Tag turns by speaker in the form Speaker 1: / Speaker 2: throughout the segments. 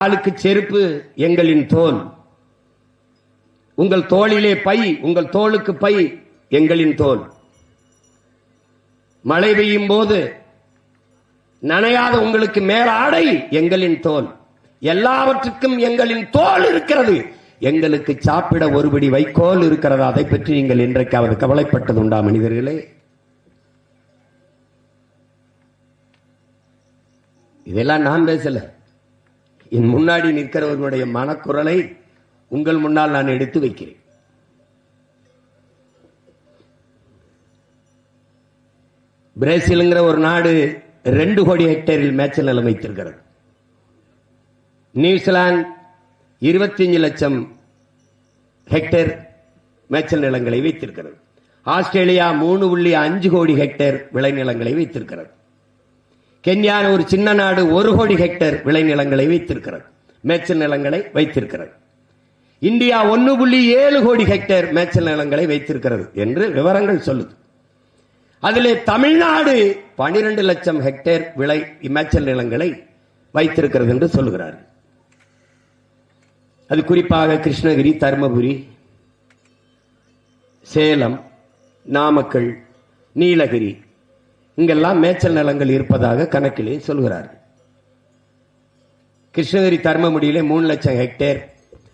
Speaker 1: காலுக்கு செருப்பு எங்களின் தோல், உங்கள் தோளிலே பை, உங்கள் தோளுக்கு பை எங்களின் தோல். மழை பெய்யும் போது நனையாத உங்களுக்கு மேல ஆடை எங்களின் தோல். எல்லாவற்றுக்கும் எங்களின் தோல் இருக்கிறது. எங்களுக்கு சாப்பிட ஒருபடி வைக்கோல் இருக்கிறது. அதை பற்றி நீங்கள் இன்றைக்காவது கவலைப்பட்டது உண்டா மனிதர்களே? இதெல்லாம் நான் பேசல. என் முன்னாடி நிற்கிறவர்களுடைய மனக்குரலை உங்கள் முன்னால் நான் எடுத்து வைக்கிறேன். பிரேசில்ங்கிற ஒரு நாடு 2 கோடி ஹெக்டேரில் மேய்ச்சல் நிலம் வைத்திருக்கிறது. நியூசிலாந்து 25 லட்சம் ஹெக்டேர் மேய்ச்சல் நிலங்களை வைத்திருக்கிறது. ஆஸ்திரேலியா 3.5 கோடி ஹெக்டேர் விளைநிலங்களை வைத்திருக்கிறது. கென்யா ஒரு சின்ன நாடு 1 கோடி ஹெக்டேர் விளைநிலங்களை வைத்திருக்கிறது, மேய்ச்சல் நிலங்களை வைத்திருக்கிறது. இந்தியா 1.7 கோடி ஹெக்டேர் மேய்ச்சல் நிலங்களை வைத்திருக்கிறது என்று விவரங்கள் சொல்லுது. அதிலே தமிழ்நாடு 12 லட்சம் ஹெக்டேர் விளை மேய்ச்சல் நிலங்களை வைத்திருக்கிறது என்று சொல்லுகிறார்கள். அது குறிப்பாக கிருஷ்ணகிரி, தருமபுரி, சேலம், நாமக்கல், நீலகிரி இங்கெல்லாம் மேய்ச்சல் நிலங்கள் இருப்பதாக கணக்கிலே சொல்கிறார்கள். கிருஷ்ணகிரி தருமபுரியிலே 3 லட்சம் ஹெக்டேர்,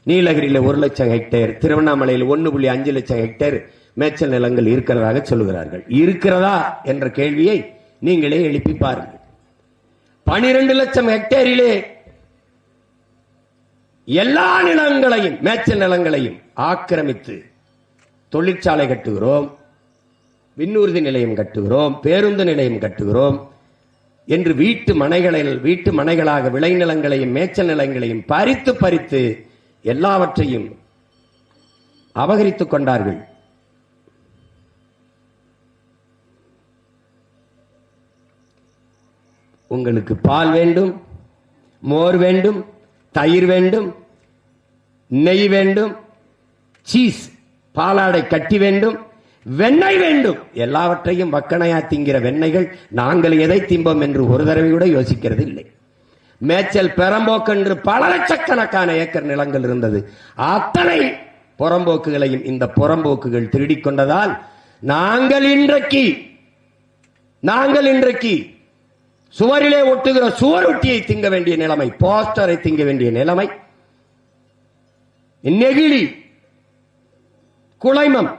Speaker 1: நீலகிரியில் 1 லட்சம் ஹெக்டேர், திருவண்ணாமலையில் 1.5 லட்சம் ஹெக்டேர் மேய்ச்சல் நிலங்கள் இருக்கிறதாக சொல்லுகிறார்கள். இருக்கிறதா என்ற கேள்வியை நீங்களே எழுப்பி பாருங்கள். 12 லட்சம் ஹெக்டேரிலே எல்லா நிலங்களையும் மேய்ச்சல் நிலங்களையும் ஆக்கிரமித்து தொழிற்சாலை கட்டுகிறோம், விண்ணூர்தி நிலையம் கட்டுகிறோம், பேருந்து நிலையம் கட்டுகிறோம் என்று வீட்டு மனைகளாக விளைநிலங்களையும் மேய்ச்சல் நிலங்களையும் பறித்து எல்லாவற்றையும் அபகரித்துக் கொண்டார்கள். உங்களுக்கு பால் வேண்டும், மோர் வேண்டும், தயிர் வேண்டும், நெய் வேண்டும், சீஸ் பாலாடை கட்டி வேண்டும், வெண்ணெய் வேண்டும். எல்லாவற்றையும் வக்கணையா திங்கிற வெண்ணெய்கள் நாங்கள் எதை திம்போம் என்று ஒரு தடவை கூட யோசிக்கிறது இல்லை. மேய்ச்சல் பெரம்போக்கு என்று பல லட்சக்கணக்கான ஏக்கர் நிலங்கள் இருந்தது. அத்தனை புறம்போக்குகளையும் இந்த புறம்போக்குகள் திருடிக் கொண்டதால் நாங்கள் இன்றைக்கு சுவரிலே ஒட்டுகிற சுவரொட்டியை திங்க வேண்டிய நிலைமை, போஸ்டரை திங்க வேண்டிய நிலைமை, நெகிழி, குளைமம்